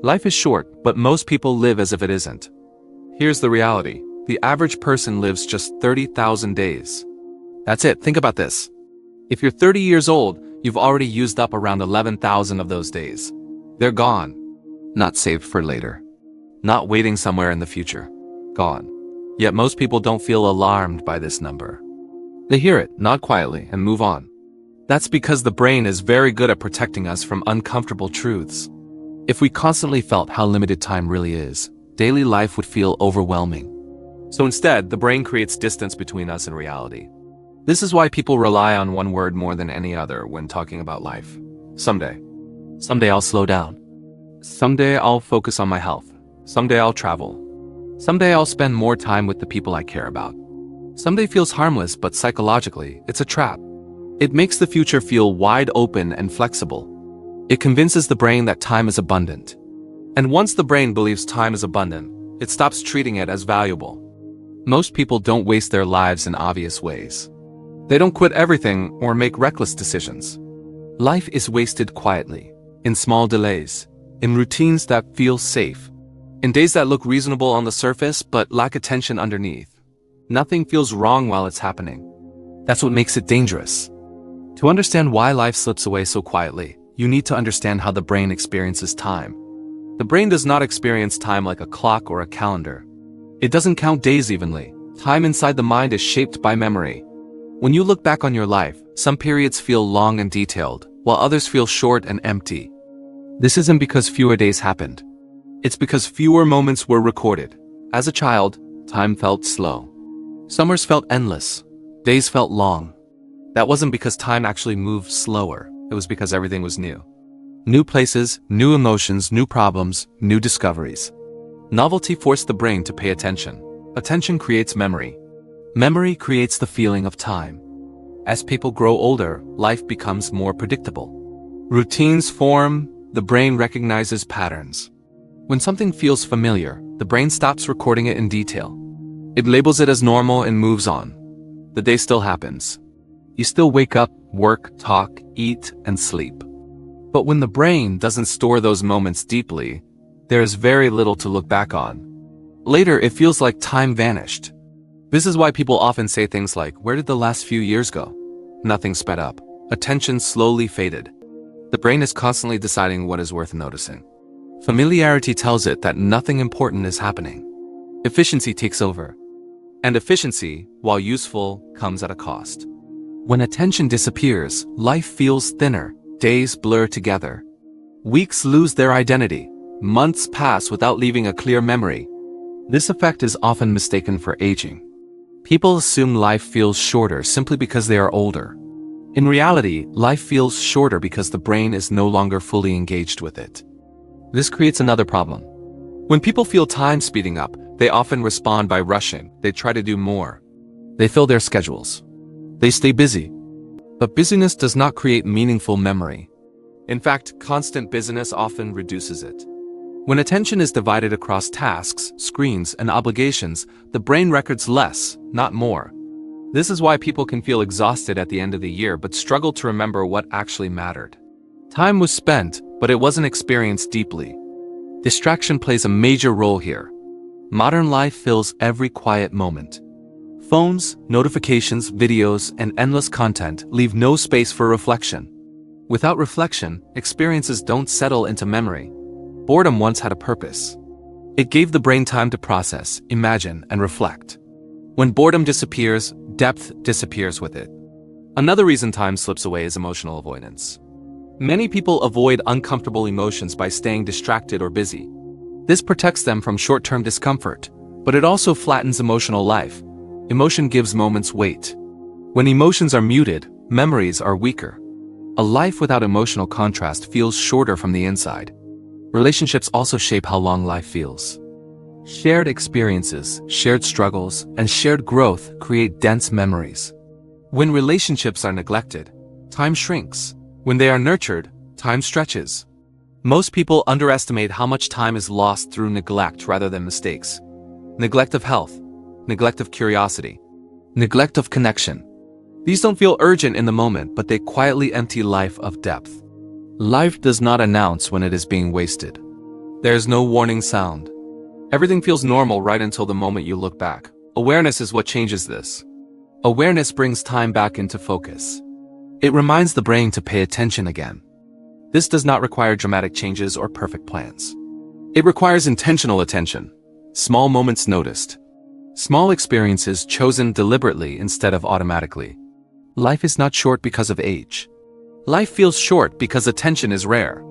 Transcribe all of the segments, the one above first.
Life is short, but most people live as if it isn't. Here's the reality. The average person lives just 30,000 days. That's it. Think about this. If you're 30 years old, you've already used up around 11,000 of those days. They're gone. Not saved for later. Not waiting somewhere in the future. Gone. Yet most people don't feel alarmed by this number. They hear it, nod quietly, and move on. That's because the brain is very good at protecting us from uncomfortable truths. If we constantly felt how limited time really is, daily life would feel overwhelming. So instead, the brain creates distance between us and reality. This is why people rely on one word more than any other when talking about life. Someday. Someday I'll slow down. Someday I'll focus on my health. Someday I'll travel. Someday I'll spend more time with the people I care about. Someday feels harmless, but psychologically, it's a trap. It makes the future feel wide open and flexible. It convinces the brain that time is abundant. And once the brain believes time is abundant, it stops treating it as valuable. Most people don't waste their lives in obvious ways. They don't quit everything or make reckless decisions. Life is wasted quietly, in small delays, in routines that feel safe, in days that look reasonable on the surface but lack attention underneath. Nothing feels wrong while it's happening. That's what makes it dangerous. To understand why life slips away so quietly, you need to understand how the brain experiences time. The brain does not experience time like a clock or a calendar. It doesn't count days evenly. Time inside the mind is shaped by memory. When you look back on your life, some periods feel long and detailed, while others feel short and empty. This isn't because fewer days happened. It's because fewer moments were recorded. As a child, time felt slow. Summers felt endless. Days felt long. That wasn't because time actually moved slower. It was because everything was new. New places, new emotions, new problems, new discoveries. Novelty forced the brain to pay attention. Attention creates memory. Memory creates the feeling of time. As people grow older, life becomes more predictable. Routines form, the brain recognizes patterns. When something feels familiar, the brain stops recording it in detail. It labels it as normal and moves on. The day still happens. You still wake up, work, talk, eat, and sleep. But when the brain doesn't store those moments deeply, there is very little to look back on. Later, it feels like time vanished. This is why people often say things like, "Where did the last few years go?" Nothing sped up. Attention slowly faded. The brain is constantly deciding what is worth noticing. Familiarity tells it that nothing important is happening. Efficiency takes over. And efficiency, while useful, comes at a cost. When attention disappears, life feels thinner, days blur together. Weeks lose their identity. Months pass without leaving a clear memory. This effect is often mistaken for aging. People assume life feels shorter simply because they are older. In reality, life feels shorter because the brain is no longer fully engaged with it. This creates another problem. When people feel time speeding up, they often respond by rushing. They try to do more. They fill their schedules. They stay busy. But busyness does not create meaningful memory. In fact, constant busyness often reduces it. When attention is divided across tasks, screens, and obligations, the brain records less, not more. This is why people can feel exhausted at the end of the year but struggle to remember what actually mattered. Time was spent, but it wasn't experienced deeply. Distraction plays a major role here. Modern life fills every quiet moment. Phones, notifications, videos, and endless content leave no space for reflection. Without reflection, experiences don't settle into memory. Boredom once had a purpose. It gave the brain time to process, imagine, and reflect. When boredom disappears, depth disappears with it. Another reason time slips away is emotional avoidance. Many people avoid uncomfortable emotions by staying distracted or busy. This protects them from short-term discomfort, but it also flattens emotional life. Emotion gives moments weight. When emotions are muted, memories are weaker. A life without emotional contrast feels shorter from the inside. Relationships also shape how long life feels. Shared experiences, shared struggles, and shared growth create dense memories. When relationships are neglected, time shrinks. When they are nurtured, time stretches. Most people underestimate how much time is lost through neglect rather than mistakes. Neglect of health, neglect of curiosity, neglect of connection. These don't feel urgent in the moment, but they quietly empty life of depth. Life does not announce when it is being wasted. There's no warning sound. Everything feels normal right until the moment you look back. Awareness is what changes this. Awareness brings time back into focus. It reminds the brain to pay attention again. This does not require dramatic changes or perfect plans. It requires intentional attention. Small moments noticed. Small experiences chosen deliberately instead of automatically. Life is not short because of age. Life feels short because attention is rare.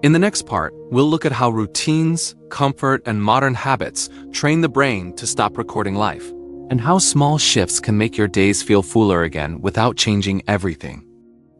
In the next part, we'll look at how routines, comfort, and modern habits train the brain to stop recording life, and how small shifts can make your days feel fuller again without changing everything.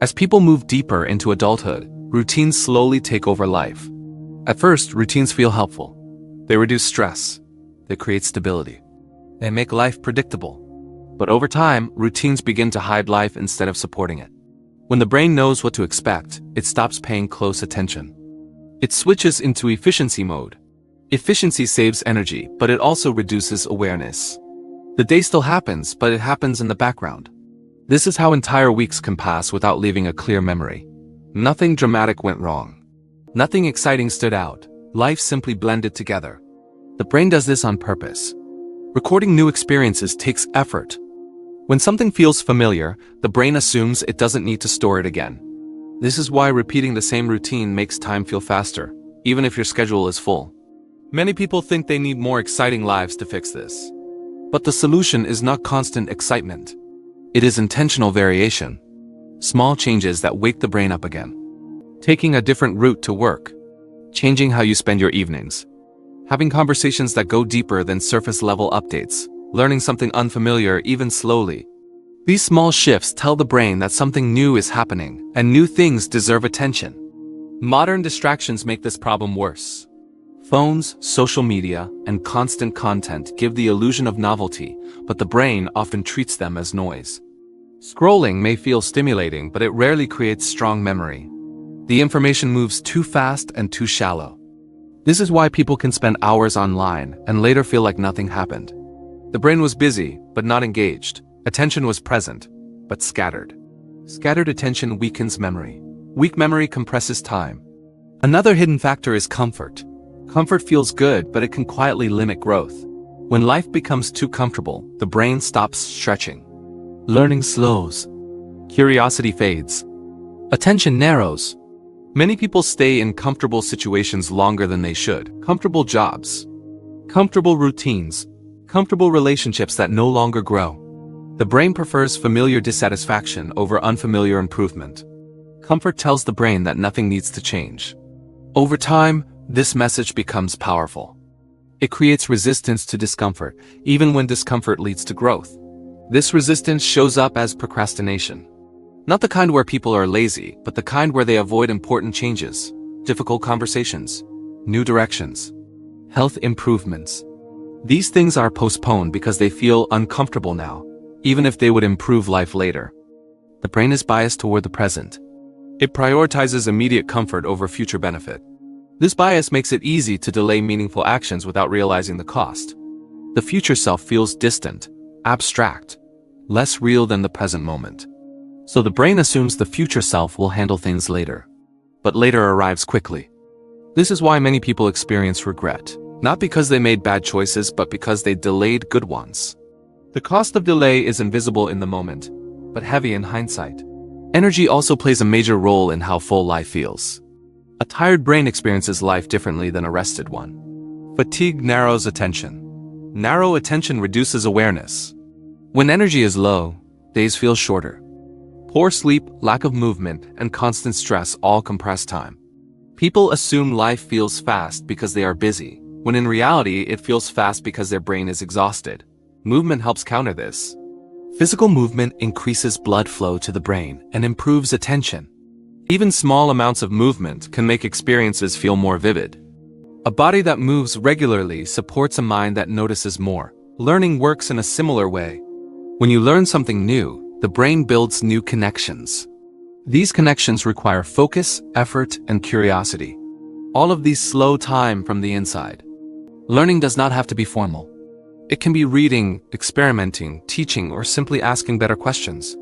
As people move deeper into adulthood, routines slowly take over life. At first, routines feel helpful. They reduce stress. They create stability. They make life predictable. But over time, routines begin to hide life instead of supporting it. When the brain knows what to expect, it stops paying close attention. It switches into efficiency mode. Efficiency saves energy, but it also reduces awareness. The day still happens, but it happens in the background. This is how entire weeks can pass without leaving a clear memory. Nothing dramatic went wrong. Nothing exciting stood out. Life simply blended together. The brain does this on purpose. Recording new experiences takes effort. When something feels familiar, the brain assumes it doesn't need to store it again. This is why repeating the same routine makes time feel faster, even if your schedule is full. Many people think they need more exciting lives to fix this. But the solution is not constant excitement. It is intentional variation. Small changes that wake the brain up again. Taking a different route to work. Changing how you spend your evenings. Having conversations that go deeper than surface-level updates. Learning something unfamiliar even slowly. These small shifts tell the brain that something new is happening, and new things deserve attention. Modern distractions make this problem worse. Phones, social media, and constant content give the illusion of novelty, but the brain often treats them as noise. Scrolling may feel stimulating, but it rarely creates strong memory. The information moves too fast and too shallow. This is why people can spend hours online and later feel like nothing happened. The brain was busy, but not engaged. Attention was present, but scattered. Scattered attention weakens memory. Weak memory compresses time. Another hidden factor is comfort. Comfort feels good, but it can quietly limit growth. When life becomes too comfortable, the brain stops stretching. Learning slows. Curiosity fades. Attention narrows. Many people stay in comfortable situations longer than they should. Comfortable jobs. Comfortable routines. Comfortable relationships that no longer grow. The brain prefers familiar dissatisfaction over unfamiliar improvement. Comfort tells the brain that nothing needs to change. Over time, this message becomes powerful. It creates resistance to discomfort, even when discomfort leads to growth. This resistance shows up as procrastination. Not the kind where people are lazy, but the kind where they avoid important changes, difficult conversations, new directions, health improvements. These things are postponed because they feel uncomfortable now, even if they would improve life later. The brain is biased toward the present. It prioritizes immediate comfort over future benefit. This bias makes it easy to delay meaningful actions without realizing the cost. The future self feels distant, abstract, less real than the present moment. So the brain assumes the future self will handle things later. But later arrives quickly. This is why many people experience regret, not because they made bad choices, but because they delayed good ones. The cost of delay is invisible in the moment, but heavy in hindsight. Energy also plays a major role in how full life feels. A tired brain experiences life differently than a rested one. Fatigue narrows attention. Narrow attention reduces awareness. When energy is low, days feel shorter. Poor sleep, lack of movement, and constant stress all compress time. People assume life feels fast because they are busy, when in reality it feels fast because their brain is exhausted. Movement helps counter this. Physical movement increases blood flow to the brain and improves attention. Even small amounts of movement can make experiences feel more vivid. A body that moves regularly supports a mind that notices more. Learning works in a similar way. When you learn something new, the brain builds new connections. These connections require focus, effort, and curiosity. All of these slow time from the inside. Learning does not have to be formal. It can be reading, experimenting, teaching, or simply asking better questions.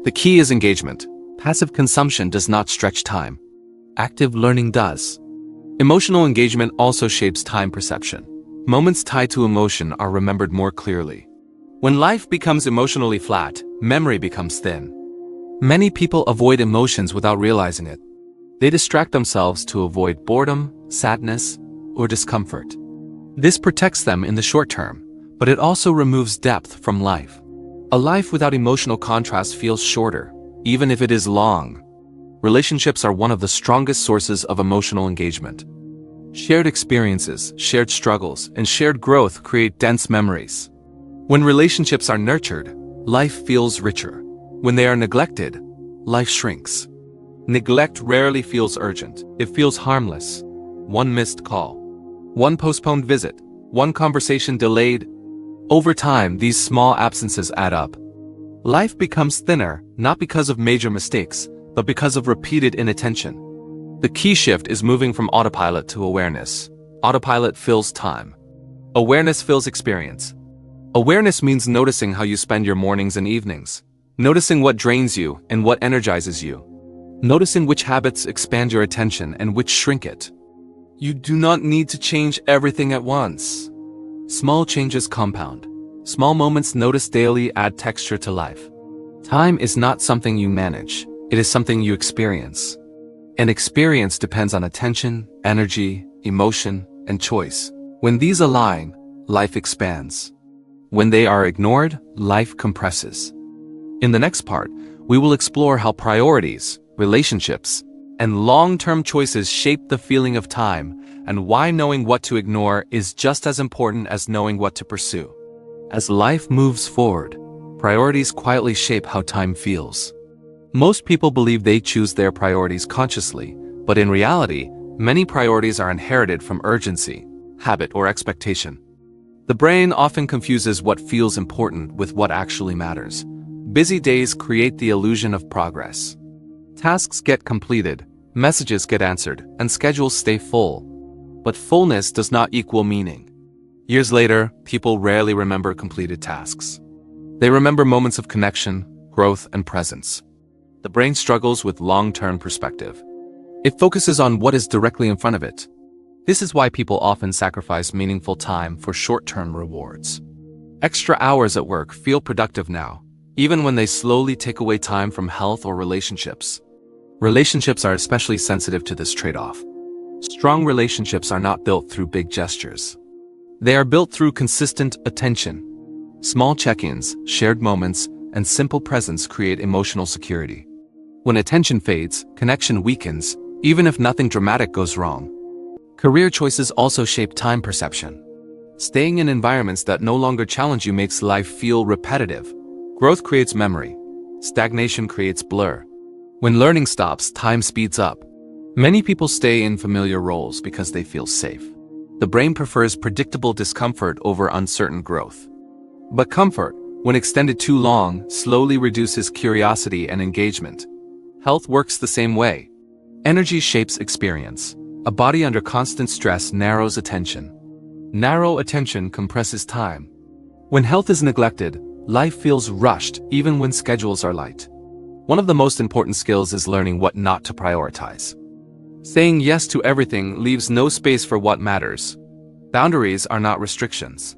The key is engagement. Passive consumption does not stretch time. Active learning does. Emotional engagement also shapes time perception. Moments tied to emotion are remembered more clearly. When life becomes emotionally flat, memory becomes thin. Many people avoid emotions without realizing it. They distract themselves to avoid boredom, sadness, or discomfort. This protects them in the short term, but it also removes depth from life. A life without emotional contrast feels shorter, even if it is long. Relationships are one of the strongest sources of emotional engagement. Shared experiences, shared struggles, and shared growth create dense memories. When relationships are nurtured, life feels richer. When they are neglected, life shrinks. Neglect rarely feels urgent. It feels harmless. One missed call, one postponed visit, one conversation delayed. Over time, these small absences add up. Life becomes thinner, not because of major mistakes, but because of repeated inattention. The key shift is moving from autopilot to awareness. Autopilot fills time. Awareness fills experience. Awareness means noticing how you spend your mornings and evenings. Noticing what drains you and what energizes you. Noticing which habits expand your attention and which shrink it. You do not need to change everything at once. Small changes compound. Small moments noticed daily add texture to life. Time is not something you manage. It is something you experience. And experience depends on attention, energy, emotion, and choice. When these align, life expands. When they are ignored, life compresses. In the next part, we will explore how priorities, relationships, and long-term choices shape the feeling of time, and why knowing what to ignore is just as important as knowing what to pursue. As life moves forward, priorities quietly shape how time feels. Most people believe they choose their priorities consciously, but in reality, many priorities are inherited from urgency, habit, or expectation. The brain often confuses what feels important with what actually matters. Busy days create the illusion of progress. Tasks get completed, messages get answered, and schedules stay full. But fullness does not equal meaning. Years later, people rarely remember completed tasks. They remember moments of connection, growth, and presence. The brain struggles with long-term perspective. It focuses on what is directly in front of it. This is why people often sacrifice meaningful time for short-term rewards. Extra hours at work feel productive now, even when they slowly take away time from health or relationships. Relationships are especially sensitive to this trade-off. Strong relationships are not built through big gestures. They are built through consistent attention. Small check-ins, shared moments, and simple presence create emotional security. When attention fades, connection weakens, even if nothing dramatic goes wrong. Career choices also shape time perception. Staying in environments that no longer challenge you makes life feel repetitive. Growth creates memory. Stagnation creates blur. When learning stops, time speeds up. Many people stay in familiar roles because they feel safe. The brain prefers predictable discomfort over uncertain growth. But comfort, when extended too long, slowly reduces curiosity and engagement. Health works the same way. Energy shapes experience. A body under constant stress narrows attention. Narrow attention compresses time. When health is neglected, life feels rushed even when schedules are light. One of the most important skills is learning what not to prioritize. Saying yes to everything leaves no space for what matters. Boundaries are not restrictions.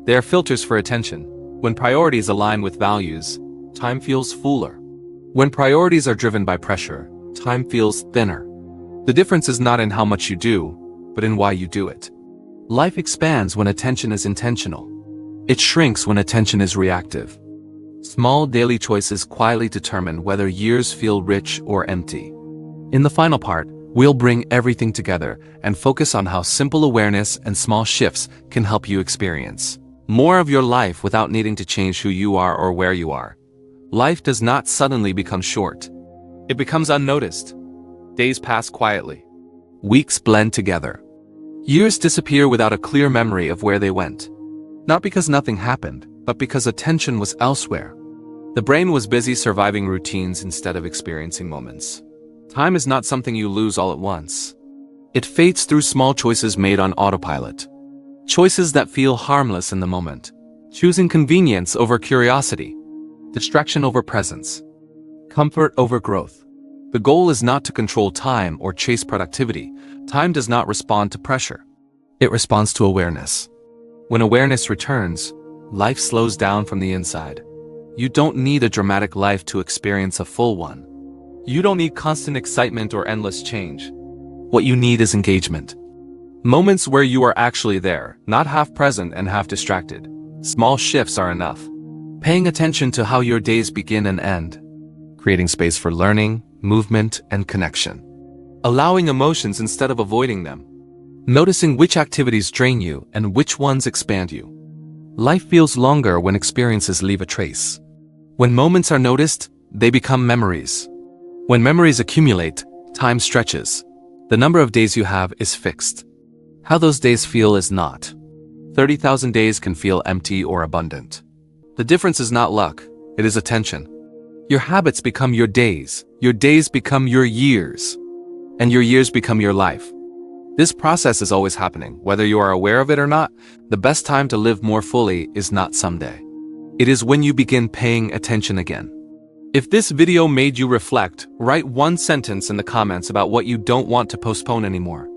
They are filters for attention. When priorities align with values, time feels fuller. When priorities are driven by pressure, time feels thinner. The difference is not in how much you do, but in why you do it. Life expands when attention is intentional. It shrinks when attention is reactive. Small daily choices quietly determine whether years feel rich or empty. In the final part, we'll bring everything together and focus on how simple awareness and small shifts can help you experience more of your life without needing to change who you are or where you are. Life does not suddenly become short. It becomes unnoticed. Days pass quietly. Weeks blend together. Years disappear without a clear memory of where they went. Not because nothing happened, but because attention was elsewhere. The brain was busy surviving routines instead of experiencing moments. Time is not something you lose all at once. It fades through small choices made on autopilot. Choices that feel harmless in the moment. Choosing convenience over curiosity. Distraction over presence. Comfort over growth. The goal is not to control time or chase productivity. Time does not respond to pressure. It responds to awareness. When awareness returns, life slows down from the inside. You don't need a dramatic life to experience a full one. You don't need constant excitement or endless change. What you need is engagement. Moments where you are actually there, not half present and half distracted. Small shifts are enough. Paying attention to how your days begin and end. Creating space for learning, movement, and connection. Allowing emotions instead of avoiding them. Noticing which activities drain you and which ones expand you. Life feels longer when experiences leave a trace. When moments are noticed, they become memories. When memories accumulate, time stretches. The number of days you have is fixed. How those days feel is not. 30,000 days can feel empty or abundant. The difference is not luck, it is attention. Your habits become your days become your years, and your years become your life. This process is always happening, whether you are aware of it or not. The best time to live more fully is not someday. It is when you begin paying attention again. If this video made you reflect, write one sentence in the comments about what you don't want to postpone anymore.